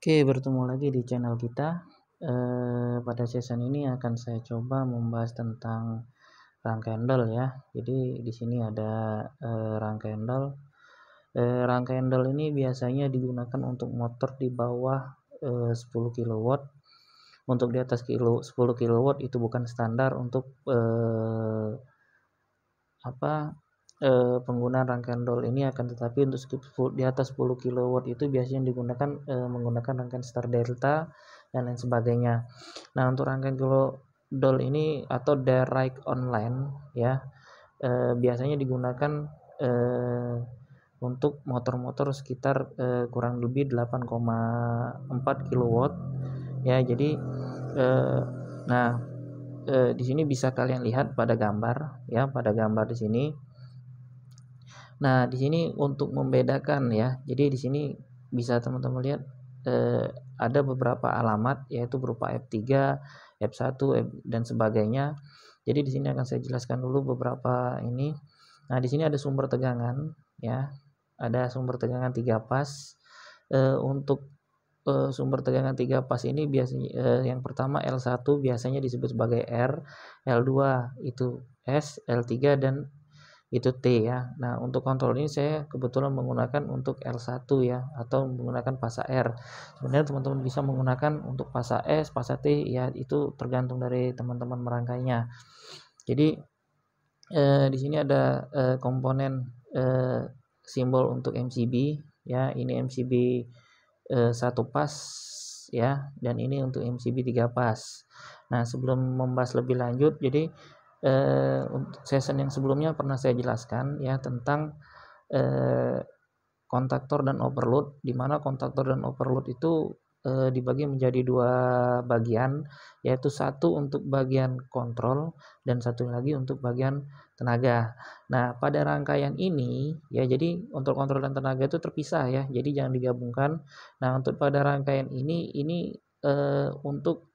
Oke, bertemu lagi di channel kita. Pada season ini akan saya coba membahas tentang rangkaian handle ya. Jadi di sini ada rangkaian handle. Rangkaian handle ini biasanya digunakan untuk motor di bawah 10 kW. Untuk di atas 10 kW itu bukan standar untuk penggunaan rangkaian handle ini, akan tetapi untuk di atas 10 kW itu biasanya digunakan menggunakan rangkaian star delta dan lain sebagainya. Nah, untuk rangkaian handle ini atau direct online ya, biasanya digunakan untuk motor-motor sekitar kurang lebih 8,4 kW ya. Jadi di sini bisa kalian lihat pada gambar ya, pada gambar di sini. Nah, di sini untuk membedakan ya. Jadi di sini bisa teman-teman lihat ada beberapa alamat, yaitu berupa F3, F1, dan sebagainya. Jadi di sini akan saya jelaskan dulu beberapa ini. Nah, di sini ada sumber tegangan ya. Ada sumber tegangan 3 pas. Untuk sumber tegangan 3 pas ini biasanya yang pertama L1 biasanya disebut sebagai R, L2 itu S, L3 dan itu T ya. Nah, untuk kontrol ini saya kebetulan menggunakan untuk L1 ya, atau menggunakan fasa R. Sebenarnya teman-teman bisa menggunakan untuk fasa S, fasa T ya, itu tergantung dari teman-teman merangkainya. Jadi di sini ada komponen simbol untuk MCB ya. Ini MCB 1 pas ya, dan ini untuk MCB 3 pas. Nah, sebelum membahas lebih lanjut, jadi untuk season yang sebelumnya pernah saya jelaskan ya tentang kontaktor dan overload, di mana kontaktor dan overload itu dibagi menjadi 2 bagian, yaitu satu untuk bagian kontrol dan satu lagi untuk bagian tenaga. Nah, pada rangkaian ini ya, jadi untuk kontrol dan tenaga itu terpisah ya, jadi jangan digabungkan. Nah, untuk pada rangkaian ini untuk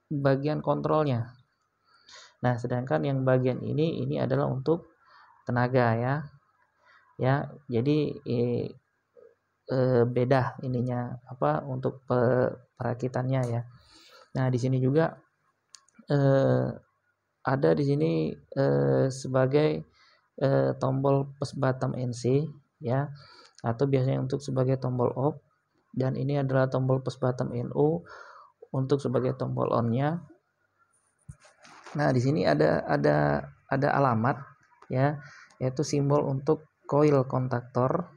bagian kontrolnya. Nah, sedangkan yang bagian ini adalah untuk tenaga ya. Ya, jadi beda ininya untuk perakitannya ya. Nah, di sini juga ada di sini sebagai tombol push button NC ya, atau biasanya untuk sebagai tombol off, dan ini adalah tombol push button NO untuk sebagai tombol on-nya. Nah, di sini ada alamat ya, yaitu simbol untuk coil kontaktor,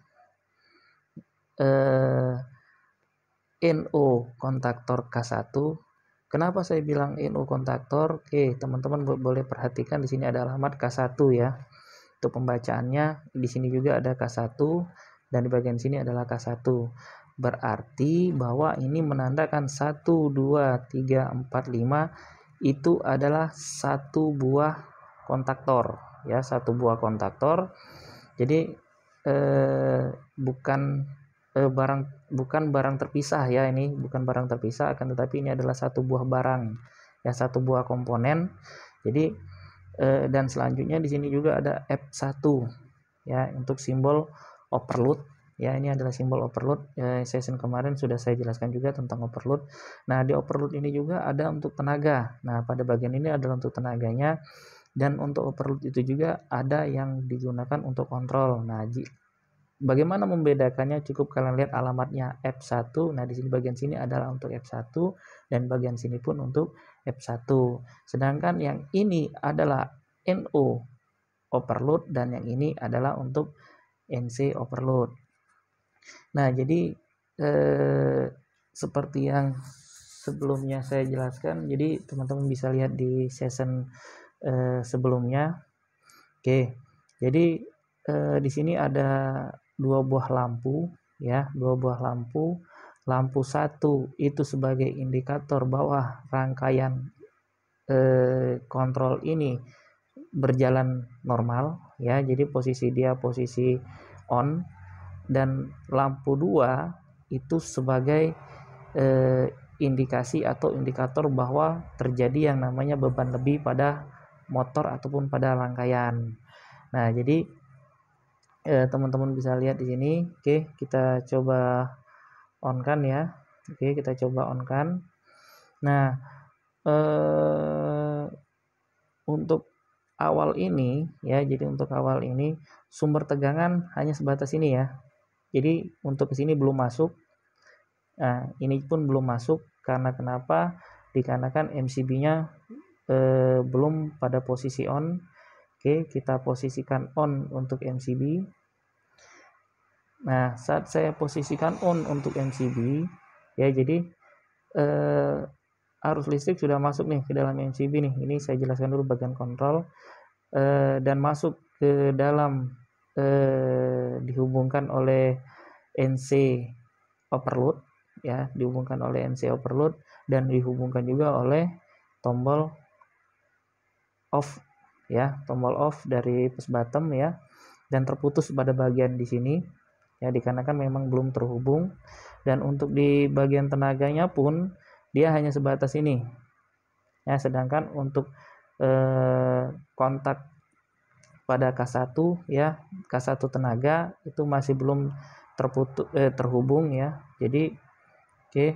NO kontaktor K1. Kenapa saya bilang NO kontaktor? Oke, teman-teman boleh perhatikan di sini ada alamat K1 ya. Untuk pembacaannya di sini juga ada K1 dan di bagian sini adalah K1. Berarti bahwa ini menandakan 1 2 3 4 5 itu adalah satu buah kontaktor ya, satu buah kontaktor. Jadi bukan barang terpisah ya, ini bukan barang terpisah, akan tetapi ini adalah satu buah barang ya, satu buah komponen. Jadi dan selanjutnya di sini juga ada F1 ya, untuk simbol overload ya. Ini adalah simbol overload. Session kemarin sudah saya jelaskan juga tentang overload. Nah, di overload ini juga ada untuk tenaga. Nah, pada bagian ini adalah untuk tenaganya, dan untuk overload itu juga ada yang digunakan untuk kontrol. Nah, bagaimana membedakannya? Cukup kalian lihat alamatnya F1. Nah, di sini bagian sini adalah untuk F1 dan bagian sini pun untuk F1. Sedangkan yang ini adalah NO overload dan yang ini adalah untuk NC overload. Nah, jadi seperti yang sebelumnya saya jelaskan, jadi teman-teman bisa lihat di season sebelumnya. Oke, jadi di sini ada 2 buah lampu ya, 2 buah lampu. Lampu 1 itu sebagai indikator bahwa rangkaian kontrol ini berjalan normal ya, jadi posisi dia posisi on, dan lampu 2 itu sebagai indikasi atau indikator bahwa terjadi yang namanya beban lebih pada motor ataupun pada rangkaian. Nah, jadi teman-teman bisa lihat di sini. Oke, kita coba on kan ya. Oke, kita coba on kan. Nah, untuk awal ini ya, jadi untuk awal ini sumber tegangan hanya sebatas ini ya. Jadi untuk ke sini belum masuk. Nah, ini pun belum masuk karena kenapa? Dikarenakan MCB-nya belum pada posisi on. Oke, kita posisikan on untuk MCB. Nah, saat saya posisikan on untuk MCB, ya jadi arus listrik sudah masuk nih ke dalam MCB nih. Ini saya jelaskan dulu bagian kontrol dan masuk ke dalam dihubungkan oleh NC overload ya, dihubungkan oleh NC overload dan dihubungkan juga oleh tombol off ya, tombol off dari push button ya, dan terputus pada bagian di sini ya, dikarenakan memang belum terhubung. Dan untuk di bagian tenaganya pun dia hanya sebatas ini ya, sedangkan untuk kontak pada K1 ya, K1 tenaga itu masih belum terhubung ya. Jadi oke,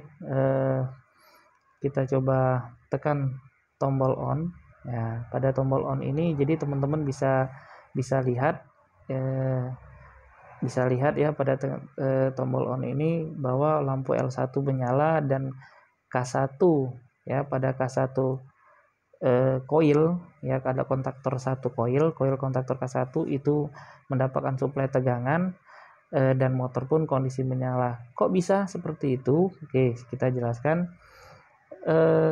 kita coba tekan tombol on ya. Pada tombol on ini jadi teman-teman bisa lihat ya pada tombol on ini bahwa lampu L1 menyala dan K1 ya, pada K1 koil ya, ada kontaktor satu koil kontaktor K1 itu mendapatkan suplai tegangan dan motor pun kondisi menyala. Kok bisa seperti itu? Oke, kita jelaskan.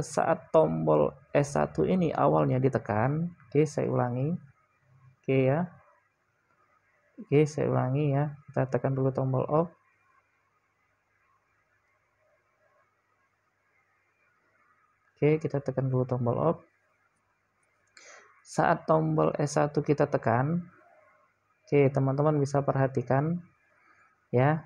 Saat tombol S1 ini awalnya ditekan, oke saya ulangi, oke ya, oke saya ulangi ya, kita tekan dulu tombol off. Oke, kita tekan dulu tombol off. Saat tombol S1 kita tekan, oke teman-teman bisa perhatikan ya,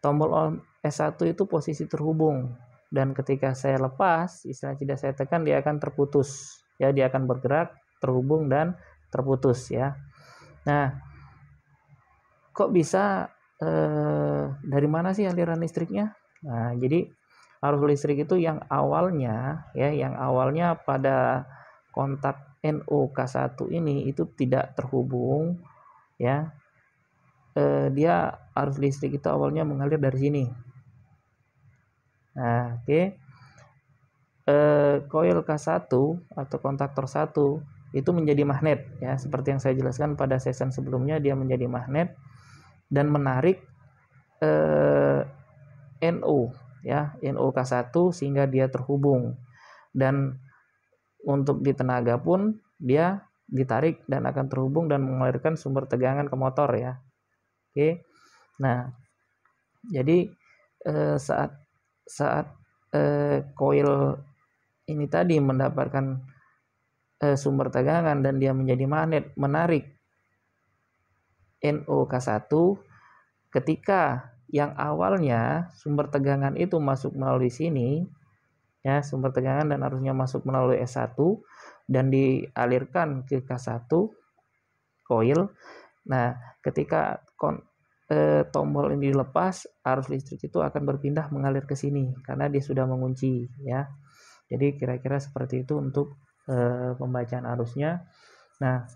tombol on S1 itu posisi terhubung, dan ketika saya lepas, istilah tidak saya tekan, dia akan terputus ya, dia akan bergerak, terhubung dan terputus ya. Nah, kok bisa dari mana sih aliran listriknya? Nah, jadi arus listrik itu yang awalnya ya, yang awalnya pada kontak NO-K1 ini itu tidak terhubung ya, dia arus listrik itu awalnya mengalir dari sini. Nah, oke, koil K1 atau kontaktor 1 itu menjadi magnet ya, seperti yang saya jelaskan pada season sebelumnya, dia menjadi magnet dan menarik NO ya, NO-K1 sehingga dia terhubung. Dan untuk di tenaga pun dia ditarik dan akan terhubung dan mengalirkan sumber tegangan ke motor ya. Oke. Nah, jadi saat koil ini tadi mendapatkan sumber tegangan dan dia menjadi magnet menarik NO-K1, ketika yang awalnya sumber tegangan itu masuk melalui sini ya, sumber tegangan dan arusnya masuk melalui S1 dan dialirkan ke K1 koil. Nah, ketika tombol ini dilepas, arus listrik itu akan berpindah mengalir ke sini karena dia sudah mengunci ya. Jadi kira-kira seperti itu untuk pembacaan arusnya. Nah,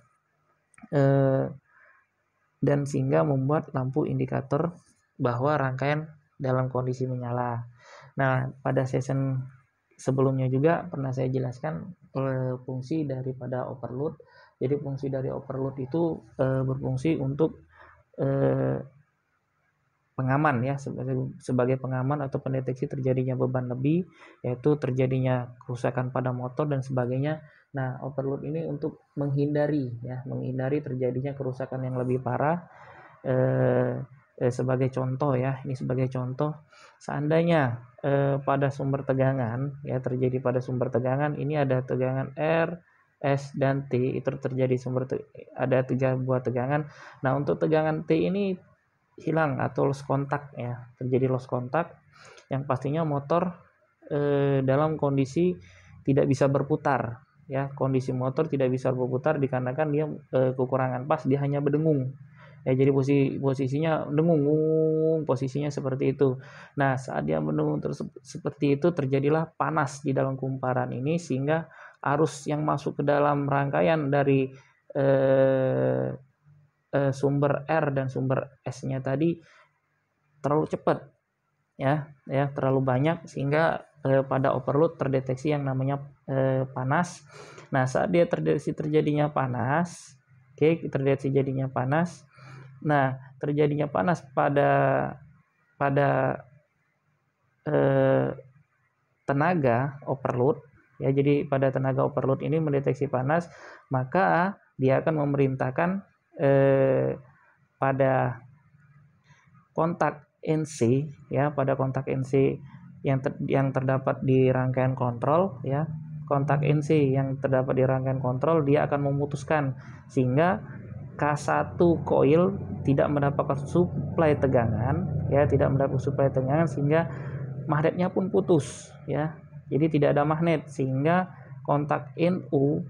dan sehingga membuat lampu indikator bahwa rangkaian dalam kondisi menyala. Nah, pada season sebelumnya juga pernah saya jelaskan fungsi daripada overload. Jadi fungsi dari overload itu berfungsi untuk pengaman ya, sebagai pengaman atau pendeteksi terjadinya beban lebih, yaitu terjadinya kerusakan pada motor dan sebagainya. Nah, overload ini untuk menghindari terjadinya kerusakan yang lebih parah. Sebagai contoh ya, ini sebagai contoh, seandainya pada sumber tegangan ya, terjadi pada sumber tegangan ini ada tegangan R, S dan T, itu terjadi ada 3 buah tegangan. Nah, untuk tegangan T ini hilang atau lost kontak ya, terjadi lost kontak yang pastinya motor dalam kondisi tidak bisa berputar ya, kondisi motor tidak bisa berputar dikarenakan dia kekurangan pas, dia hanya berdengung ya. Jadi posisinya dengung, posisinya seperti itu. Nah, saat dia mendengung seperti itu, terjadilah panas di dalam kumparan ini, sehingga arus yang masuk ke dalam rangkaian dari sumber R dan sumber S-nya tadi terlalu cepat, ya terlalu banyak, sehingga pada overload terdeteksi yang namanya panas. Nah, saat dia terdeteksi terjadinya panas, terdeteksi jadinya panas. Nah, terjadinya panas pada tenaga overload, ya. Jadi pada tenaga overload ini mendeteksi panas, maka dia akan memerintahkan pada kontak NC, ya, pada kontak NC yang terdapat di rangkaian kontrol, ya. Kontak NC yang terdapat di rangkaian kontrol, dia akan memutuskan sehingga K1 coil tidak mendapatkan suplai tegangan, ya, tidak mendapat suplai tegangan, sehingga magnetnya pun putus, ya. Jadi tidak ada magnet, sehingga kontak NU,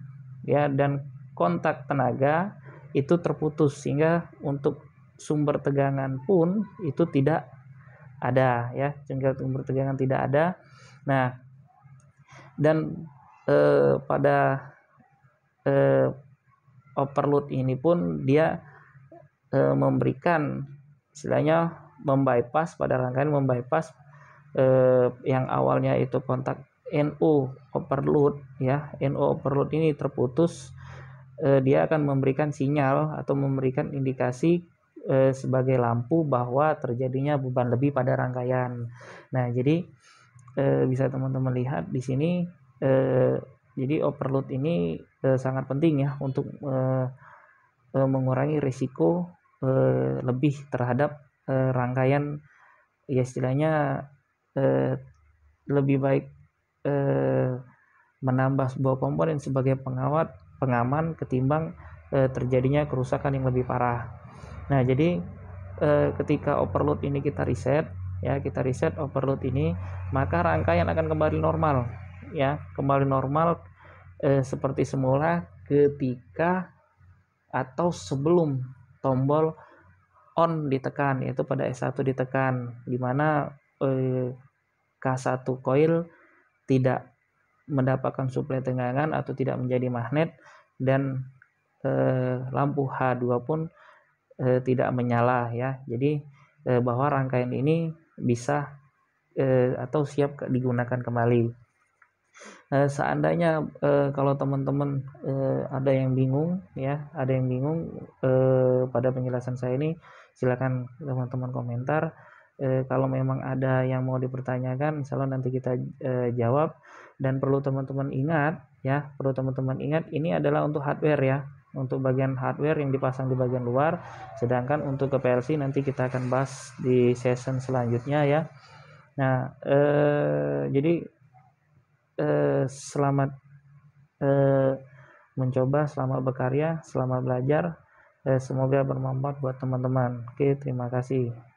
ya, dan kontak tenaga itu terputus, sehingga untuk sumber tegangan pun itu tidak ada, ya, sehingga sumber tegangan tidak ada. Nah, dan pada overload ini pun dia memberikan, istilahnya membypass, pada rangkaian membypass yang awalnya itu kontak NO overload, ya. NO overload ini terputus, dia akan memberikan sinyal atau memberikan indikasi sebagai lampu bahwa terjadinya beban lebih pada rangkaian. Nah, jadi bisa teman-teman lihat di sini, jadi overload ini sangat penting, ya, untuk mengurangi risiko lebih terhadap rangkaian, ya, istilahnya lebih baik menambah sebuah komponen sebagai pengaman ketimbang terjadinya kerusakan yang lebih parah. Nah, jadi ketika overload ini kita reset, ya, kita reset overload ini, maka rangkaian akan kembali normal, ya, kembali normal seperti semula ketika atau sebelum tombol on ditekan, yaitu pada S1 ditekan, di mana K1 coil tidak mendapatkan suplai tegangan atau tidak menjadi magnet, dan lampu H2 pun tidak menyala, ya. Jadi bahwa rangkaian ini bisa atau siap digunakan kembali. Seandainya kalau teman-teman ada yang bingung, ya, ada yang bingung pada penjelasan saya ini, silakan teman-teman komentar. Kalau memang ada yang mau dipertanyakan, insyaallah nanti kita jawab. Dan perlu teman-teman ingat, ya, ini adalah untuk hardware, ya, untuk bagian hardware yang dipasang di bagian luar. Sedangkan untuk ke PLC nanti kita akan bahas di session selanjutnya, ya. Nah, jadi selamat mencoba, selamat berkarya, selamat belajar. Semoga bermanfaat buat teman-teman. Oke, terima kasih.